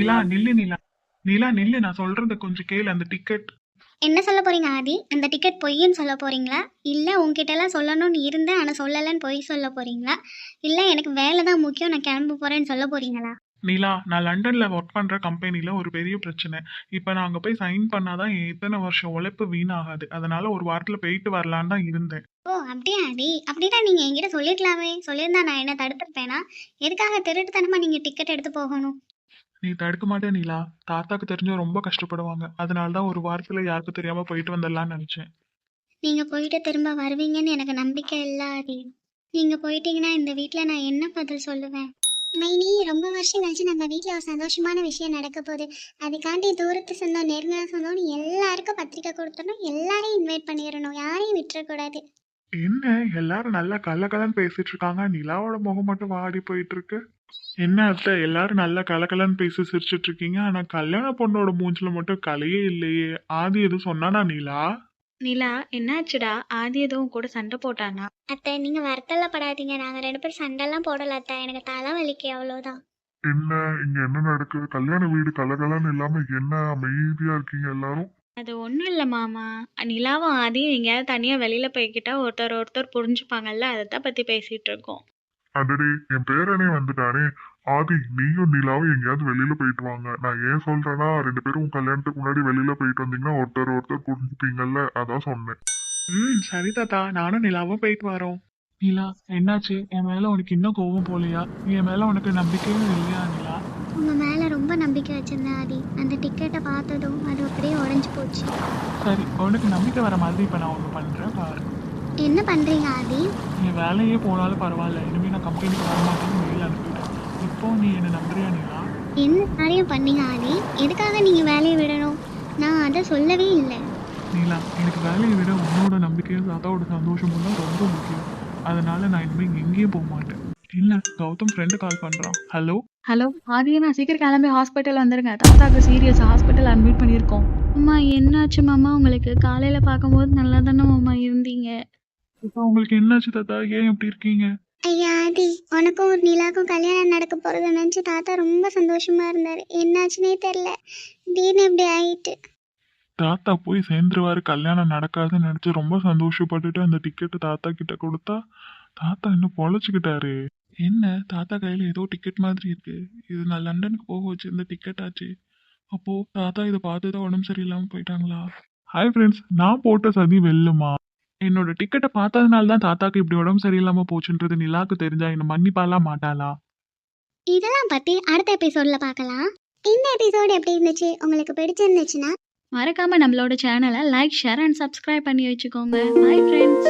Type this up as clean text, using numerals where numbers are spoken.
நீலா நில்லு நீலா. நீலா நில்லு, நான் சொல்றத கொஞ்சம் கேளு. அந்த டிக்கெட். என்ன சொல்ல போறீங்க ஆதி? அந்த டிக்கெட் பொய்ன்னு சொல்ல போறீங்களா? இல்லை உங்ககிட்ட எல்லாம் சொல்லணும்னு இருந்தேன் ஆனால் சொல்லலைன்னு பொய் சொல்ல போறீங்களா? இல்லை எனக்கு வேலை தான் முக்கியம் நான் கிளம்ப போறேன்னு சொல்ல போறீங்களா? நீலா, நான் லண்டன்ல ஒர்க் பண்ற கம்பெனில ஒரு பெரிய பிரச்சனை. இப்ப நான் அங்க போய் சைன் பண்ணாதான் என் இத்தனை வருஷம் உழைப்பு வீணாகாது. அதனால ஒரு வாரத்துல போயிட்டு வரலான்னு தான் இருந்தேன். ஓ அப்படியா ஆதி? அப்படின்னா நீங்கள் என்கிட்ட சொல்லிருக்கலாமே. சொல்லியிருந்தா நான் என்ன தடுத்துருப்பேனா? எதுக்காக திருட்டுத்தனமா நீங்கள் டிக்கெட் எடுத்து போகணும்? நீ தடுக்க மாட்டே நீலா. தாத்தாக்கு தெரிஞ்சா ரொம்ப கஷ்டப்படுவாங்க. அதனால தான் ஒரு வாரத்துல யாருக்கும் தெரியாம போயிட்டு வந்துடலாம்னு நினைச்சேன். நீங்கள் போயிட்டு திரும்ப வருவீங்கன்னு எனக்கு நம்பிக்கை இல்லை ஆதி. நீங்கள் போயிட்டீங்கன்னா இந்த வீட்டில் நான் என்ன பதில் சொல்லுவேன்? மைனி, ரொம்ப வருஷம் கழிச்சு நம்ம வீட்டில் ஒரு சந்தோஷமான விஷயம் நடக்க போகுது. அதுக்காண்டி தூரத்து சொந்தம் நெருங்கின சொந்தம்னு எல்லாருக்கும் பத்திரிக்கை கொடுத்துடணும். எல்லாரையும் இன்வைட் பண்ணிடணும். யாரையும் விட்டுறக்கூடாது. என்ன, எல்லாரும் நல்லா கலகலன்னு பேசிட்டு இருக்காங்க, நிலாவோட முகம் மட்டும் வாடி போயிட்டு இருக்கு. என்ன அத்தை, எல்லாரும் நல்லா கலகலன்னு பேசி சிரிச்சிட்டு இருக்கீங்க, ஆனா கல்யாண பொண்ணோட மூஞ்சில மட்டும் கலையே இல்லையே. ஆதி எதுவும் சொன்னானா நீலா? நிலா, என்னாச்சுடா? ஆதி எதுவும் கூட சண்டை போட்டானா? அத்தை, நீங்கள் வருத்தப்படாதீங்க. நாங்கள் ரெண்டு பேரும் சண்டைலாம் போடல அத்தை. எனக்கு தலை வலிக்கு, அவ்வளோதான். என்ன இங்க என்ன நடக்குது? கல்யாண வீடு கலகலன்னு இல்லாம என்ன அமைதியா இருக்கீங்க எல்லாரும்? அது ஒன்றும் இல்லை மாமா. நிலாவும் ஆதியும் எங்கேயாவது தனியாக வெளியில் போய்க்கிட்டா ஒருத்தர் ஒருத்தர் புரிஞ்சுப்பாங்கல்ல, அதை தான் பற்றி பேசிகிட்டு இருக்கோம். அடடே, என் பேரனே வந்துட்டானே. ஆதி, நீயும் நிலாவும் எங்கேயாவது வெளியில போயிட்டு வாங்க. நான் ஏன் சொல்றேன்னா, ரெண்டு பேரும் உங்க கல்யாணத்துக்கு முன்னாடி வெளியில போயிட்டு வந்தீங்கன்னா ஒருத்தர் ஒருத்தர் புரிஞ்சுப்பீங்கல்ல, அதான் சொன்னேன். சரி தாத்தா, நானும் நிலாவும் போயிட்டு வரோம். நிலா, என்னாச்சு? என் மேல உனக்கு இன்னும் கோவம் போலையா? என் மேல உனக்கு நம்பிக்கையும் இல்லையா நிலா? உங்கள் மேலே ரொம்ப நம்பிக்கை வச்சிருந்தேன் ஆதி. அந்த டிக்கெட்டை பார்த்ததும் அது அப்படியே உடஞ்சி போச்சு. சரி, உனக்கு நம்பிக்கை வர மாதிரி இப்ப நான் ஒண்ணு பண்றேன் பாரு. என்ன பண்ணுறீங்க ஆதி? நீ வேலையே போனாலும் பரவாயில்ல, இனிமே நான் கம்பெனிக்கு வர மாட்டேன்னு மெயில் அனுப்பிட்டேன். இப்போ நீ என்ன நம்புறியா நிலா? என்ன காரியம் பண்ணீங்க ஆதி? எதுக்காக நீங்கள் வேலையை விடணும்? நான் அதை சொல்லவே இல்லை. நீலா, எனக்கு வேலையை விட உன்னோட நம்பிக்கையும் தாத்தாவோட சந்தோஷமும் தான் ரொம்ப முக்கியம். அதனால நான் இனிமேல் எங்கேயும் போக மாட்டேன். இல்ல, கௌதம் ஃப்ரெண்டு கால் பண்றான். ஹலோ. ஹலோ ஆதி, நான் சீக்கிரம் கிளம்பி ஹாஸ்பிட்டல் வந்துருங்க. தாத்தாக்கு சீரியஸ், ஹாஸ்பிட்டல் அட்மிட் பண்ணியிருக்கோம். அம்மா, என்னாச்சு மாமா? உங்களுக்கு காலையில் பார்க்கும்போது நல்லா தானே மாமா இருந்தீங்க? இப்போ உங்களுக்கு என்னாச்சு தாத்தா? ஏன் இப்படி இருக்கீங்க? ஐயா ஆதி, உனக்கும் ஒரு நிலாக்கும் கல்யாணம் நடக்க போகிறத நினச்சி தாத்தா ரொம்ப சந்தோஷமா இருந்தார். என்னாச்சுன்னே தெரில. திடீர்னு இப்படி ஆயிட்டு. தாத்தா போய் சேர்ந்துருவாரு, கல்யாணம் நடக்காதுன்னு நினைச்சு ரொம்ப சந்தோஷப்பட்டுட்டு அந்த டிக்கெட்டு தாத்தா கிட்ட கொடுத்தா தாத்தா இன்னும் பொழைச்சுக்கிட்டாரு. என்ன, தாத்தா கையில ஏதோ டிக்கெட் மாதிரி இருக்கு. இது நான் லண்டனுக்கு போக வச்சிருந்த டிக்கெட் ஆச்சு. அப்போ தாத்தா இதை பார்த்துதான் உடம்பு சரியில்லாம போயிட்டாங்களா? ஹாய் ஃப்ரெண்ட்ஸ், நான் போட்ட சதி வெல்லுமா? என்னோட டிக்கெட்டை பார்த்ததுனால தான் தாத்தாக்கு இப்படி உடம்பு சரியில்லாம போச்சுன்றது நிலாக்கு தெரிஞ்சா என்ன மன்னிப்பாலா மாட்டாளா? இதெல்லாம் பற்றி அடுத்த எபிசோடில் பார்க்கலாம். இந்த எபிசோடு எப்படி இருந்துச்சு? உங்களுக்கு பிடிச்சிருந்துச்சுன்னா மறக்காமல் நம்மளோட சேனலை லைக், ஷேர் அண்ட் சப்ஸ்கிரைப் பண்ணி வச்சுக்கோங்க. Bye friends.